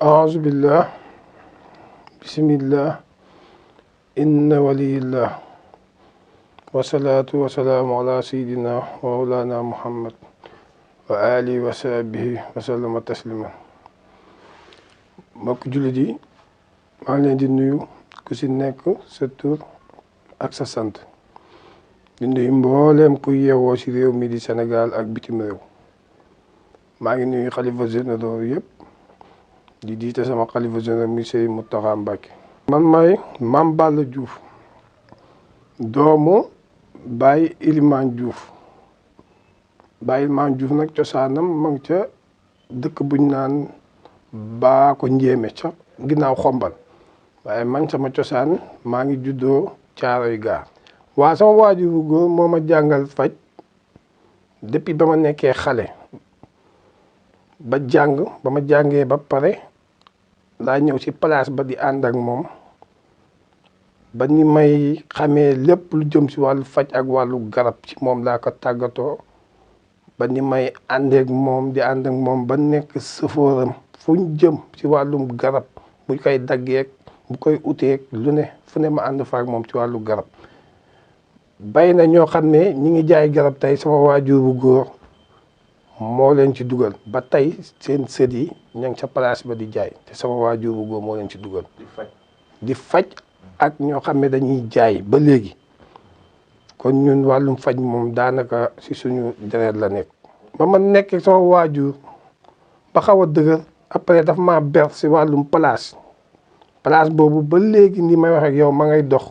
أعوذ بالله بسم الله إن ولي الله والصلاة والسلام على سيدنا ومولانا محمد وآله وصحبه وسلم تسليما. mbokk jullit yi maa ngi leen di nuyu ku si nekk sa tur ak sa sant di nuyu mbooleem ku yeewoo si réew mi di Sénégal ak bitim réew. maa ngi nuyu xalifa généraux yëpp di jiite sama xalifa général monsieur Mountakha Mbacké. man may Mame Balla Diouf doomu Baye Elimane Diouf. Baye Elimane Diouf nag cosaanam ma ngi ca dëkk buñ naan baa ko njéeme ca ginnaaw xombal waaye man sama cosaan maa ngi juddoo Caaroy Gaar. waa sama waajur bu góor moo ma jàngal faj depuis ba ma nekkee xale ba ma jàngee ba pare laa ñëw ci place ba di ànd ak moom ba ni may xamee lépp lu jëm ci wàllu faj ak wàllu garab ci moom laa ko tàggatoo ba ni may àndeek moom di ànd ak moom ba nekk sëfooram fu ñu jëm ci wàllum garab bu koy daggeek bu koy uteek lu ne fu ne ma ànd fa ak moom ci wàllu garab. bay na ñoo xam ne ñi ngi jaay garab tey sama waajur bu góor moo leen ci dugal ba tey seen sët yi ña ngi ca place ba di jaay te sama waajur bu góor moo leen ci dugal. di faj ak ñoo xam ne dañuy jaay ba léegi kon ñun wàllum faj moom daanaka si suñu deret la nekk. ba ma nekk sama waajur ba xaw a dëgër après daf maa ber si wàllum place boobu ba léegi ni may wax ak yow ma ngay dox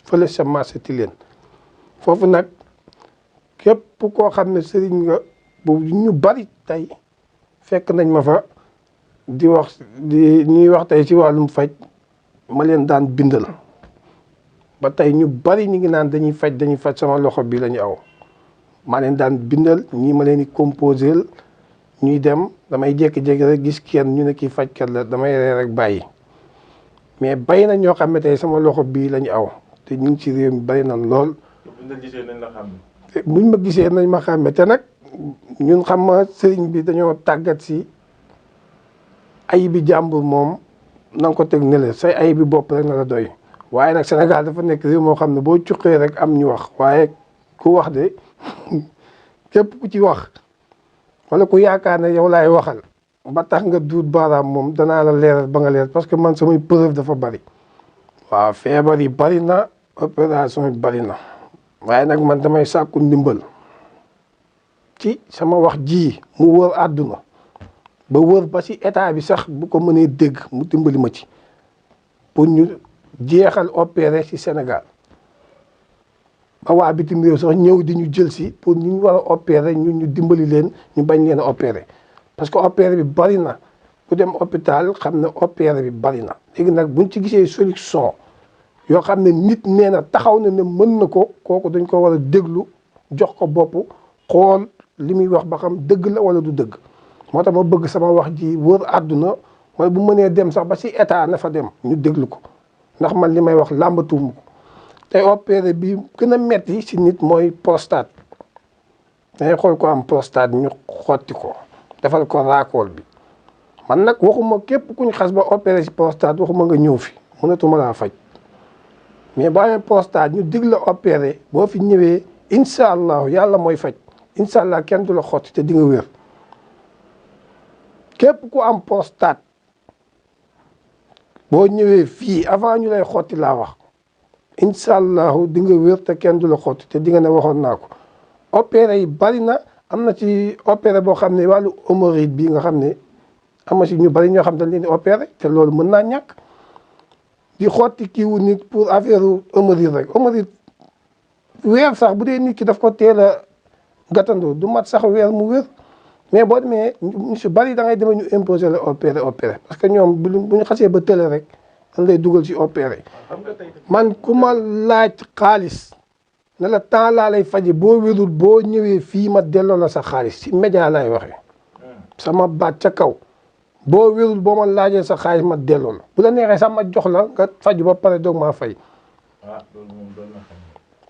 fële sa marché Tilène foofu nag képp koo xam ne sëriñ nga bu ñu bari tey fekk nañ ma fa ñuy wax tey ci wàllum faj ma leen daan bindal ba tey ñu bari ñu ngi naan dañuy faj sama loxo bi la ñu aw maa leen daan bindal ñii ma leen di composer ñuy dem damay jékki-jékki rek gis kenn ñu ne kii fajkat la damay ree rek bàyyi mais bay na ñoo xam ne tey sama loxo bii la ñu aw te ñu ngi ci réew mi bari na lool. buñ ma gisee nañ ma xàmme te nag ñun xam ma sëriñ bi dañoo tàggat si ay bi jàmbur moom na nga ko teg ne la say ay bi bopp rek na la doy waaye nag Sénégal dafa nekk réew moo xam ne boo cuqee rek am ñu wax waaye ku wax de képp ku ci wax wala ku yaakaar ne yow laay waxal ba tax nga duut baaraam moom danaa la leeral ba nga leer parce que man samay preuve dafa bari. waaw feebar yi bari na opération yi bari na waaye nag man damay sàkku ndimbal ci sama wax ji mu wër àdduna ba wër ba ci état bi sax bu ko mënee dégg mu dimbali ma ci pour ñu jeexal opéré ci Sénégal ba waa bitim réew sax ñëw di ñu jël si pour ñu war a opéré ñu dimbali leen ñu bañ leen a opéré parce que opéré bi bari na ku dem hôpital xam ne opéré bi bari na léegi nag buñ ci gisee solution yoo xam ne nit nee na taxaw na ne mën na ko kooku dañ ko war a déglu jox ko bopp xool li muy wax ba xam dëgg la wala du dëgg moo tax ma bëgg sama wax ji wër àdduna mooy bu mënee dem sax ba ci état na fa dem ñu déglu ko ndax man li may wax làmbatuuma ko tey opéré bi gën a metti ci nit mooy prostate dangay xool ko am prostate ñu xotti ko defal ko raakool bi man nag waxuma képp kuñ xas ba opéré ci prostate waxuma nga ñëw fi mënatuma laa faj mais boo amee prostate ñu dig la opéré boo fi ñëwee incha allah yàlla mooy faj incha allah kenn du la xotti te di nga wér képp ku am prostate boo ñëwee fii avant ñu lay xotti laa wax incha allah di nga wér te kenn du la xotti te di nga ne waxoon naa ko. opéré yi bari na am na ci opéré boo xam ne wàllu hémorroïde bi nga xam ne am na ci ñu bari ñoo xam dañ leen di opéré te loolu mën naa ñàkk. di xotti kiiwu nit pour affaire hémorroïde rek hémorroïde weer sax bu dee nit ki daf ko teel a gàttandoo du mat sax weer mu wér mais boo demee ñu si bari da ngay demee ñu imposer la opéré parce que ñoom bu ñu xasee ba tële rek dañ lay dugal ci opéré. man ku ma laaj xaalis ne la temps laa lay faje boo wérul boo ñëwee fii ma delloo la sa xaalis ci média lay waxee sama baat ca kaw. boo wérul boo ma laajee sa xaalis ma delloo la bu la neexee sax ma jox la nga faju ba pare doog maa fay.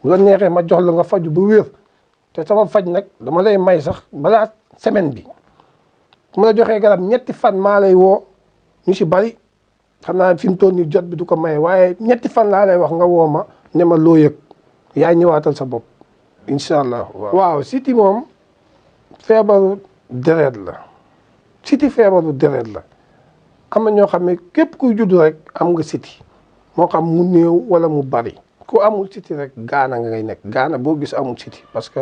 bu la neexee ma jox la nga faju bu wér te sama faj nag dama lay may sax balaa semaine bi bu ma la joxee garab ñetti fan maa lay woo ñu si bari xam naa fi mu toll nii jot bi du ko maye waaye ñetti fan laa lay wax nga woo ma ne ma loo yëg yaa ñëwaatal sa bopp incha allah. waaw siti moom feebaru deret la siti feebaru deret la am na ñoo xam ne képp kuy judd rek am nga siti moo xam mu néew wala mu bari ku amul siti rek gaana nga ngay nekk gaana boo gis amul siti parce que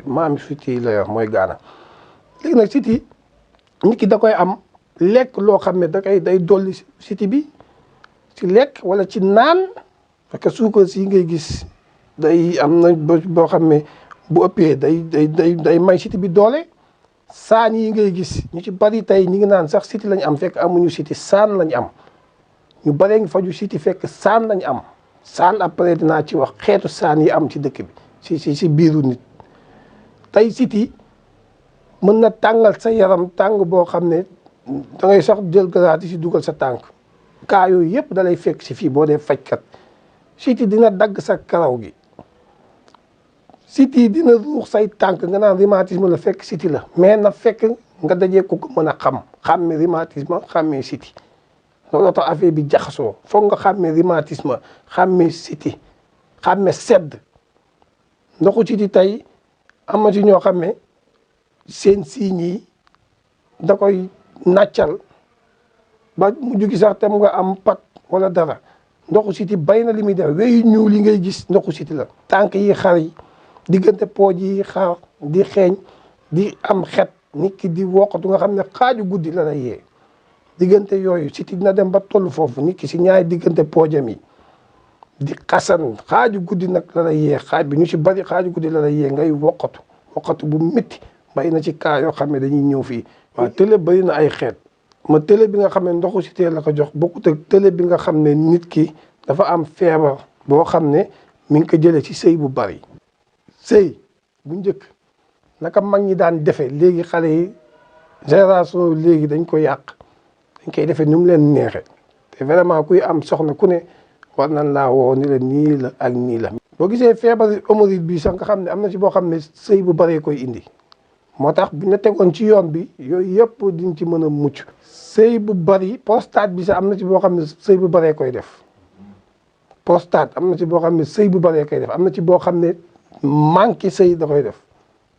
maam siti la yor mooy gaana léegi nag siti nit ki da koy am lekk loo xam ne da koy day dolli siti bi ci lekk wala ci naan parce que suukar si ngay gis day am na boo xam ne bu ëppee day may siti bi doole saan yi ngay gis ñu ci bari tey ñi ngi naan sax siti lañ am fekk amuñu siti saan lañ am ñu baree ngi faju siti fekk saan lañ am saan après dinaa ci wax xeetu saan yi am ci dëkk bi si biiru nit tey siti mën na tàngal sa yaram tàng boo xam ne da ngay sax jël garaati si dugal sa tànk kaa yooyu yëpp da lay fekk si fii boo dee fajkat siti dina dagg sa karaw gi siti dina ruux say tànk nga naan rhumatisme la fekk siti la mais na fekk nga dajee ko mën a xàmme rhumatisme xàmmee siti looloo tax affaire bi jaxasoo foog nga xàmmee rhumatisme xàmmee siti xàmmee sedd ndoxu siti tey am na ci ñoo xam ne seen siiñ yi da koy nàccal ba mujj gi sax tam nga am pat wala dara ndoxu siti bay na li muy def weyu ñuul yi ngay gis ndoxu siti la tànk yi xar yi diggante pooj yi xar di xeeñ di am xet nit ki di wokkatu nga xam ne xaaju guddi la lay yee diggante yooyu siti dina dem ba toll foofu nit ki si ñaari diggante poojam yi di xasan xaaju guddi nag la lay yee xaaj bi ñu si bari xaaju guddi la lay yee ngay wokkatu bu métti bay na ci kaa yoo xam ne dañuy ñëw fii waaw télé bari na ay xeet ma télé bi nga xam ne ndoxu siti la ko jox bokkut ak télé bi nga xam ne nit ki dafa am feebar boo xam ne mi ngi ko jëlee ci sëy bu bari sëy bu njëkk naka mag ñi daan defe léegi xale yi génération léegi dañ ko yàq dañ koy defee ni mu leen neexe te vraiment kuy am soxna ku ne war nañ laa woo ni la nii la ak nii la boo gisee feebar hémorroïde bi sax nga xam ne am na ci boo xam ne sëy bu baree koy indi moo tax bu ñu tegoon ci yoon bi yooyu yëpp diñ ci mën a mucc sëy bu bari prostate bi sax am na ci boo xam ne sëy bu baree koy def prostate am na ci boo xam ne sëy bu baree koy def am na ci boo xam ne manqué sëy da koy def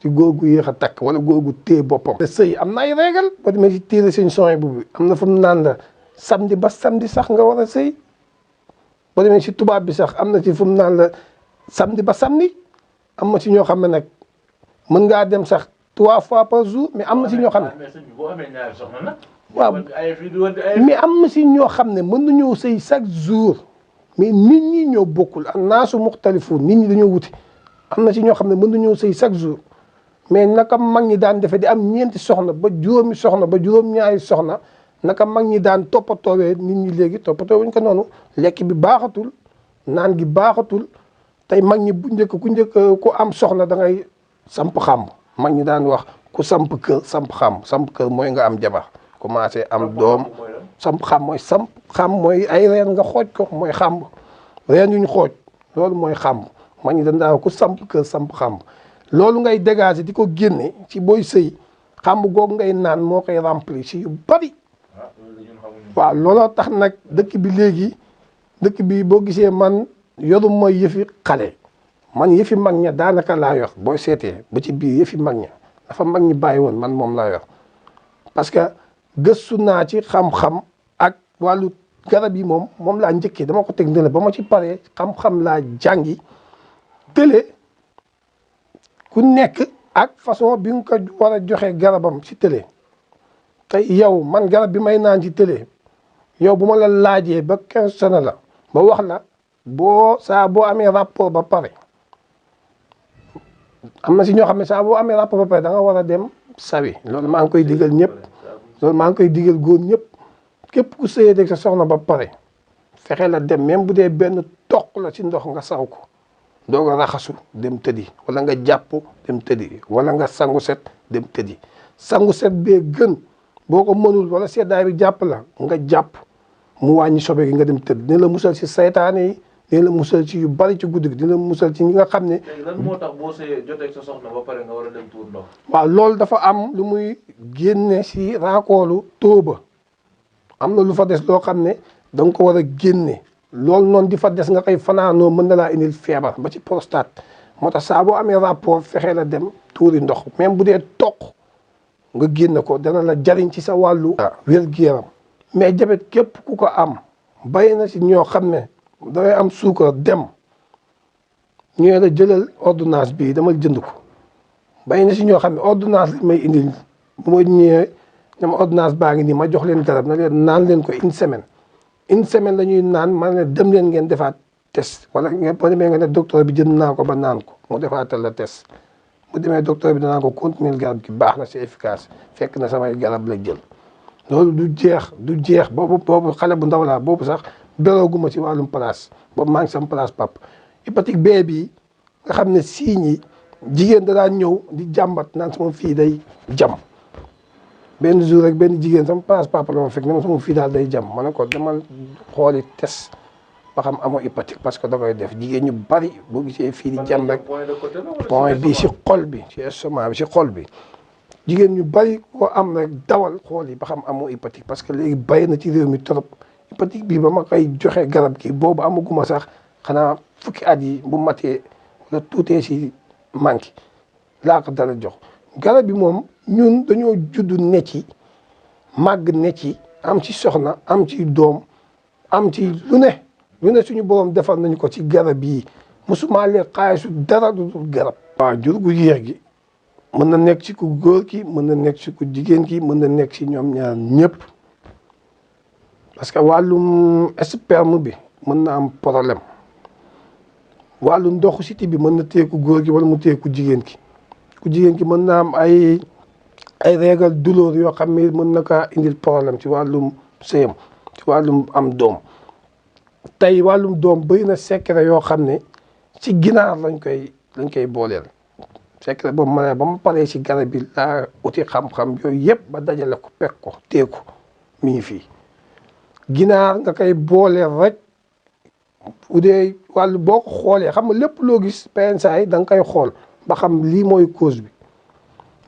ci góor gu yéex a takk wala góor gu téye boppam te sëy am na ay régal boo demee ci téere seen son bu bi am na fu mu naan la samedi ba samedi sax nga war a sëy boo demee ci tubaab bi sax am na ci fu mu naan la samedi ba samedi am na ci ñoo xam ne nag mën ngaa dem sax 3 fois par jour mais am na si ñoo xam ne waaw mais am na si ñoo xam ne mën nañoo sëy chaque jour mais nit ñi ñoo bokkul ak naasu muxtalifuun nit ñi dañoo wuti am na si ñoo xam ne mën nañoo sëy chaque jour mais naka mag ñi daan defee di am ñeenti soxna ba juróomi soxna ba juróom-ñaari soxna naka mag ñi daan toppatoowee nit ñi léegi toppatoo wuñ ko noonu lekk bi baaxatul naan gi baaxatul tey mag ñi bu njëkk ku am soxna da ngay samp xàmb mag ñi daan wax ku samp kër samp kër mooy nga am jabar commencé am doom samp xam mooy ay reen nga xooj ko mooy xàmb reen yuñ xooj loolu mooy xàmb mag ñi dañ daan ku samp kër samp xàmb loolu ngay dégager di ko génne ci booy sëy xàmb googu ngay naan moo koy remplir ci yu bari waaw looloo tax nag dëkk bi léegi dëkk bi boo gisee man yoruma yëfi xale man yëfi mag ña daanaka laa yor booy seetee ba ci biir yëfi mag ña dafa mag ñi bàyyi woon man moom laa yor parce que gëstu naa ci xam-xam ak wàllu garab yi moom laa njëkkee dama ko teg ne la ba ma ci paree xam-xam laa jàngi télé ku nekk ak façon bi nga ko war a joxe garabam ci télé te yow man garab bi may naan ci télé yow bu ma la laajee ba 15 sene la ba wax la boo amee rapport ba pare am na si ñoo xam ne saa boo amee rapport ba pare da nga war a dem sawi loolu maa ngi koy digal ñëpp loolu maa ngi koy digal góor ñëpp képp ku sëyee deg sa soxna ba pare fexe la dem même bu dee benn toq la ci ndox nga saw ko doog a raxasu dem tëddi wala nga jàpp dem tëddi wala nga sangu set dem tëddi sangu set bee gën boo ko mënul wala seddaay bi jàpp la nga jàpp mu wàññi sobe gi nga dem tëdd dina la musal ci saytaane yi dina la musal ci yu bari ci guddi gi dina la musal ci ñi nga xam ne. léegi lan moo tax boo sëyee jotee sa soxna ba pare nga war a dem tuur ndox. waaw loolu dafa am lu muy génne si raakoolu tóoba am na lu fa des loo xam ne da nga ko war a génne loolu noonu di fa des nga koy fanaanoo mën na laa indil feebar ba ci prostate moo tax saa boo amee rapport fexee la dem tuuri ndox même bu dee toq nga génne ko dana la jariñ ci sa wàllu wér-gu-yaram mais jabet képp ku ko am bàyyi na si ñoo xam ne dangay am suukar dem ñëwee la jëlal ordonnance bii dama jënd ko bàyyi na si ñoo xam ne ordonnance lañ may indil bu ma ñëwee ñoom ordonnance baa ngi nii ma jox leen garab na leen naan leen ko une semaine la ñuy naan ma ne dem leen ngeen defaat test wala boo demee nga ne docteur bi jënd naa ko ba naan ko mu defaatal la test bu demee docteur bi danaa ko continuer garab gi baax na c'est efficace fekk na samay garab la jël loolu du jeex boobu xale bu ndaw laa boobu sax berooguma ci wàllum place boobu maa ngi sama place pap hépatique B bi nga xam ne signes yi jigéen da daan ñëw di jàmbat naan sama fii day jam benn jour rek benn jigéen sama place papa la ma fekk ne ma sama fii daal day jam ma ne ko demal xooli test ba xam amoo hépatique parce que da koy def jigéen ñu bari boo gisee fii di jam rek point bi si xol bi si estomac bi si xol bi jigéen ñu bari ko am rek dawal xool yi ba xam amoo hépatique parce que léegi bari na ci réew mi trop hépatique bi ba ma koy joxe garab gi boobu amaguma sax xanaa fukki at yi bu matee wala tuutee si manqué laa ko dala jox garab bi moom ñun dañoo judd ne ci màgg ne ci am ci soxna am ci doom am ci lu ne suñu borom defal nañu ko ci garab yi musuma leen xaalisu dara du dul garab. waaw jur gu yéex gi mën na nekk ci ku góor ki mën na nekk ci ku jigéen ki mën na nekk ci ñoom ñaar ñëpp parce que wàllum sperme bi mën na am problème wàllu ndoxu siti bi mën na téye ku góor gi wala mu téye ku jigéen ki. ku jigéen ki mën na am ay régal douleur yoo xam ne mën na kaa indil problème ci wàllum sëyam ci wàllum am doom tey wàllum doom bëri na secret yoo xam ne ci ginaar lañ koy booleel secret boobu ma ne ba ma paree ci garab bi laa uti xam-xam yooyu yëpp ba dajale ko pek ko téye ko mi ngi fii ginaar nga koy booleel rek bu dee wàllu boo ko xoolee xam nga lépp loo gis PNSA da nga koy xool ba xam lii mooy cause bi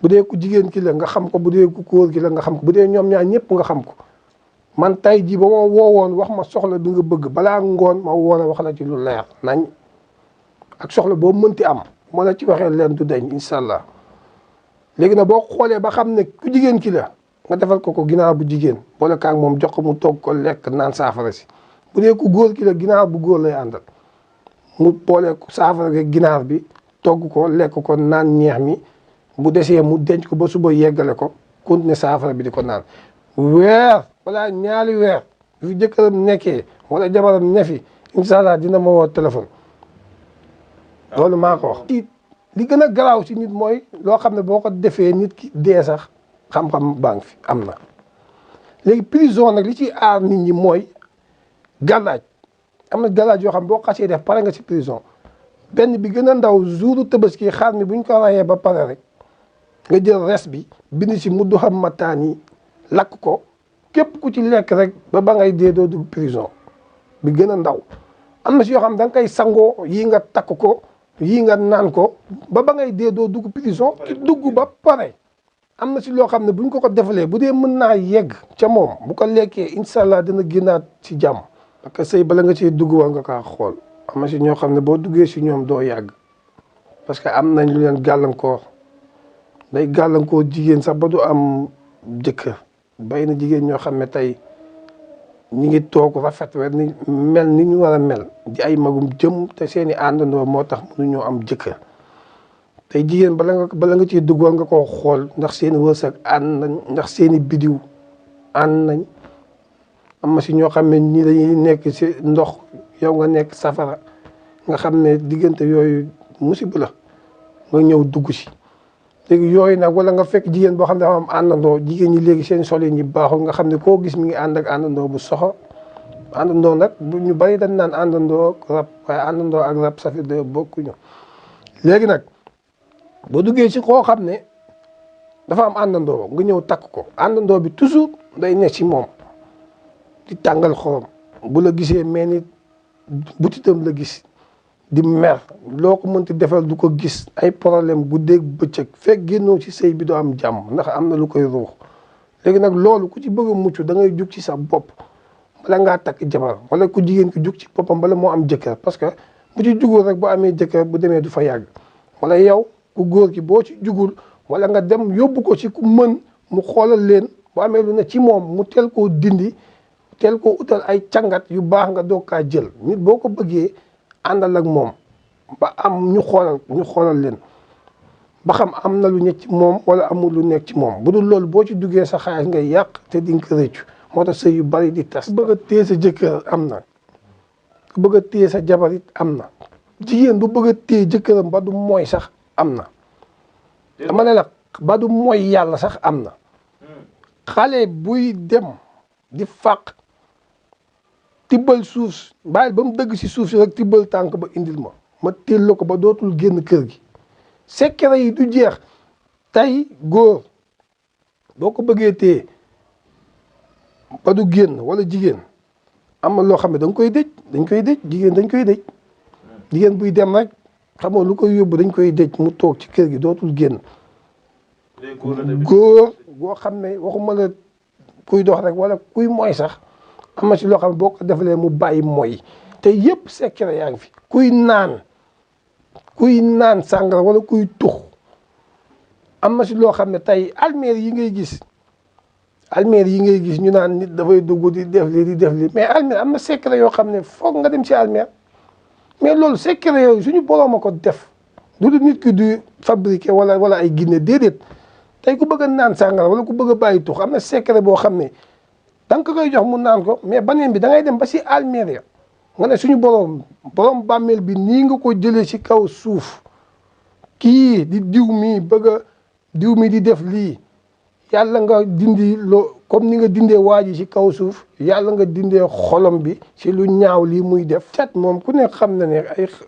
bu dee ku jigéen ki la nga xam ko bu dee ku góor ki la nga xam ko bu dee ñoom ñaar ñëpp nga xam ko man tey jii ba ma woowoon wax ma soxla bi nga bëgg balaa ngoon ma woon a wax la ci lu leer nañ ak soxla boo mënti am ma la ci waxee leen du dañ incha allah léegi nag boo xoolee ba xam ne ku jigéen ki la nga defal ko ginaar bu jigéen boole kaag moom jox ko mu togg ko lekk naan saafara si bu dee ku góor ki la ginaar bu góor lay àndal mu boole saafara rek ginaar bi togg ko lekk ko naan ñeex mi bu desee mu denc ko ba suba yeggale ko continuer saafara bi di ko naan weer wala ñaari weer yu jëkkëram nekkee wala jabaram nefi incha allah dina ma woo téléphone loolu maa ko wax. li gën a garaaw ci nit mooy loo xam ne boo ko defee nit ki dee sax xam-xam baa ngi fi am na léegi prison nag li ciy aar nit ñi mooy gàllaaj am na gàllaaj yoo xam boo xasee def pare nga ci prison benn bi gën a ndaw jouru Tabaski xaar mi buñ ko rayee ba pare rek nga jël res bi bind si muddu xam mataan yi lakk ko képp ku ci lekk rek ba ngay dee doo dugg prison bi gën a ndaw am na si yoo xam da nga koy sangoo yii nga takk ko yii nga naan ko ba ngay dee doo dugg prison ki dugg ba pare am na si loo xam ne buñ ko defalee bu dee mën naa yegg ca moom bu ko lekkee incha allah dina génnaat ci jàmm parce que sëy bala nga cee dugg war nga kaa xool am na si ñoo xam ne boo duggee si ñoom doo yàgg parce que am nañ lu leen gàllankoor day gàllankoor jigéen sax ba du am jëkkër bay na jigéen ñoo xam ne tey ñi ngi toog rafet we ni mel ni ñu war a mel di ay magum jëm te seeni àndandoo moo tax mënuñoo am jëkkër tey jigéen bala nga ciy dugg war nga koo xool ndax seeni wërsëg ànd nañ ndax seeni bidiw ànd nañ am na si ñoo xam ne ñii dañuy nekk si ndox yow nga nekk safara nga xam ne diggante yooyu musiba la nga ñëw dugg si léegi yooyu nag wala nga fekk jigéen boo xam ne dafa am àndandoo jigéen ñi léegi seen solin yi baaxul nga xam ne koo gis mi ngi ànd ak àndandoo bu soxo àndandoo nag bu ñu bari dañ naan àndandoo rab waaye àndandoo ak rab ça fait deux bokkuñu léegi nag boo duggee ci koo xam ne dafa am àndandoo nga ñëw takk ko àndandoo bi toujours day ne ci moom di tàngal xorom bu la gisee mel ni butitam la gis di mer loo ko mënti defal du ko gis ay problème guddeeg bëccëg fekk génnoo ci sëy bi doo am jàmm ndax am na lu koy ruux léegi nag loolu ku ci bëgg a mucc da ngay jug ci sa bopp bala ngaa takk jabar wala ku jigéen ki jug ci boppam bala moo am jëkkër parce que bu ci jugul rek bu amee jëkkër bu demee du fa yàgg wala yow ku góor ki boo ci jugul wala nga dem yóbbu ko ci ku mën mu xoolal leen bu amee lu ne ci moom mu teel koo dindi teel koo utal ay càngat yu baax nga doog kaa jël nit boo ko bëggee àndal ak moom ba am ñu xoolal leen ba xam am na lu nekk ci moom wala amul lu nekk ci moom bu dul loolu boo ci duggee sa xaalis ngay yàq te di nga ko rëccu moo tax sëy yu bari di tas. ku bëgg a téye sa jëkkër am na ku bëgg a téye sa jabar it am na jigéen bu bëgg a téye jëkkëram ba du mooy sax am na dama ne la ba du mooy yàlla sax am na xale buy dem di fàq tibbal suuf bàyyil ba mu dëgg si suuf si rek tibbal tànk ba indil ma téel la ko ba dootul génn kër gi secret yi du jeex tey góor boo ko bëggee téye ba du génn wala jigéen am na loo xam ne dañ koy dëj jigéen dañ koy dëj jigéen buy dem rek xamoo lu koy yóbbu dañ koy dëj mu toog ci kër gi dootul génn góor boo xam ne waxuma la kuy dox rek wala kuy mooy sax am na si loo xam ne boo ko defalee mu bàyyi mooy te yëpp secret yaa ngi fi kuy naan sàngara wala kuy tux am na si loo xam ne tey almeer yi ngay gis ñu naan nit dafay dugg di def li mais almeer am na secret yoo xam ne foog nga dem si almeer mais loolu secret yooyu suñu boroom a ko def du nit ki du fabriqué wala ay ginne déedéet tey ku bëgg a naan sàngara wala ku bëgg a bàyyi tux am na secret boo xam ne da nga ko koy jox mu naan ko mais baneen bi da ngay dem ba si almeer ya nga ne suñu borom bàmmeel bi nii nga ko jëlee ci kaw suuf kii di diw mi di def lii yàlla nga dindi comme ni nga dindee waa ji ci kaw suuf yàlla nga dindee xolom bi ci lu ñaaw lii muy def. cat moom ku ne xam na ne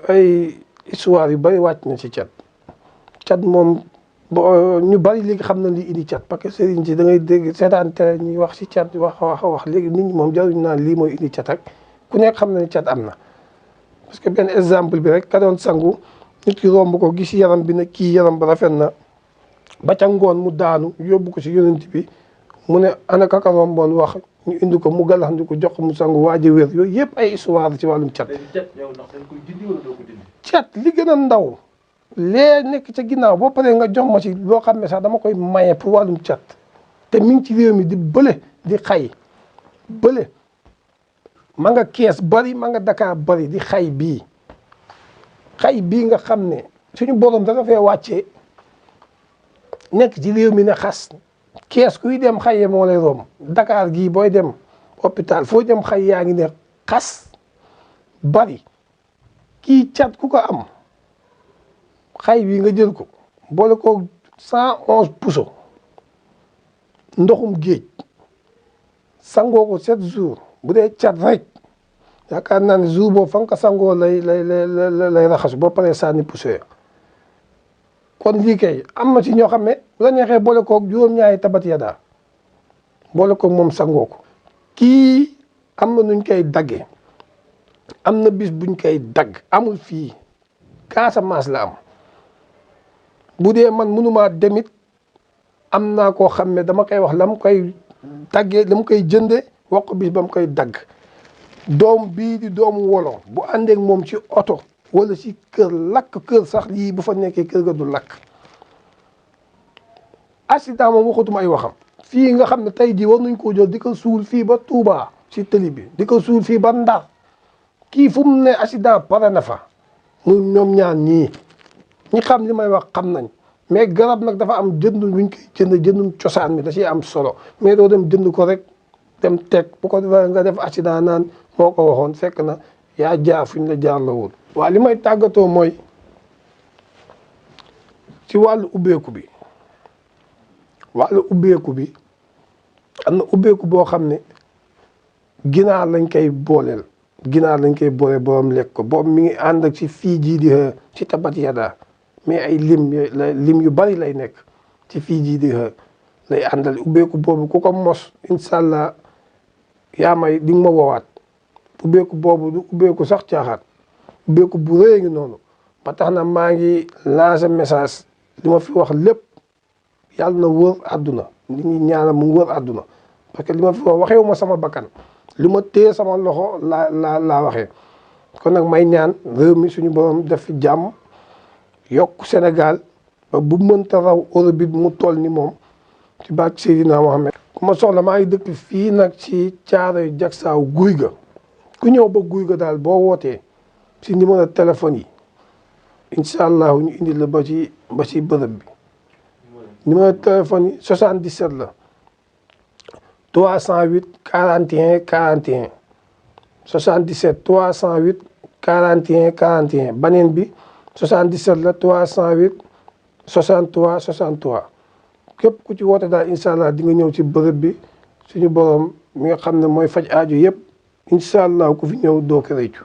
ay histoire yu bari wàcc na ci cat moom ñu bari léegi xam na li indi cat parce que sëriñ si da ngay dégg seetaan télé ñuy wax ci cat wax léegi nit ñi moom jaruñu naan lii mooy indi cat ak ku nekk xam na ne cat am na. parce que benn exemple bi rek ka doon sangu nit ki romb ko gis yaram bi ne kii yaram ba rafet na ba ca ngoon mu daanu yóbbu ko si yonent bi mu ne ana kaka romboon wax ñu indi ko mu galaxndi ko jox ko mu sangu waaj a wér yooyu yëpp ay histoire ci wàllum cat. cat li gën a ndaw lee nekk ca ginnaaw boo paree nga jox ma ci loo xam ne sax dama koy maye pour wàllum cat te mi ngi ci réew mi di bële di xay bële ma nga Kees bari ma nga Dakar bari di xay bii nga xam ne suñu borom dafa fee wàccee nekk ci réew mi ne xas Kees kuy dem xaye moo lay romb Dakar gii booy dem hôpital foo dem xay yaa ngi ne xas bari kii cat ku ko am xay bii nga jël ko boole ko 111 puso ndoxum géej sangoo ko 7 jours bu dee cat rek yaakaar naa ne jour boobu fa nga ko sangoo lay raxasu boo paree sànni puso ya kon lii kay am na ci ñoo xam ne bu la neexee boole koog juróom-ñaari tabat yadaa boole koog moom sangoo ko kii am na nuñ koy daggee am na bis buñ koy dagg amul fii Casamance la am bu dee man mënumaa demit am naa koo xam ne dama koy wax la mu koy daggee la mu koy jënde wax ko bis ba mu koy dagg doom bii di doomu wolo bu àndeek moom ci oto wala ci kër lakk kër sax yii bu fa nekkee kër ga du lakk accident moom waxatuma ay waxam fii nga xam ne tey jii war nañ koo jël di ko suul fii ba Touba ci tëli bi di ko suul fii ba Ndar kii fu mu ne accident pare na fa mu ñoom ñaar ñii ñi xam li may wax xam nañ mais garab nag dafa am jënd luñ koy jëndum cosaan mi da ciy am solo mais doo dem jënd ko rek dem teg bu ko defee nga def accident naan moo ko waxoon fekk na yaa jaar fu ñu la jaar la woon. waaw li may tàggatoo mooy ci wàllu ubbeeku bi am na ubbeeku boo xam ne ginaar lañ koy booleel borom lekk ko boobu mi ngi ànd ak ci fii jii di ci tabat yadaa mais ay lim yu bari lay nekk ci fii jii di lay àndal ubbeeku boobu ku ko mos incha allah yaa may di nga ma woowaat ubbeeku boobu du ubbeeku sax caaxaat ubbeeku bu rëy ngi noonu ba tax na maa ngi lancé message li ma fi wax lépp yàlla na wër àdduna nit ñi ñaanal mu wër àdduna parce que li ma fi wax waxewu ma sama bakkan li ma téye sama loxo laa waxee kon nag may ñaan réew mi suñu borom def fi jàmm yokk Sénégal ba bu mënta raw Europe bi mu toll ni moom ci barke Seydina Mohamed. ku ma soxla maa ngi dëkk fii nag ci Caaroy Jaksaaw guy ga ku ñëw ba guy ga daal boo wootee si numéro téléphone yi incha allah ñu indi la ba ci bërëb bi numéro téléphone yi 77 la 308 41 41 77 308 41 41 baneen bi 77 la 308 63 63 képp ku ci woote daal incha allah di nga ñëw ci bërëb bi suñu borom mi nga xam ne mooy faj aaju yëpp incha allah ku fi ñëw doo ko réccu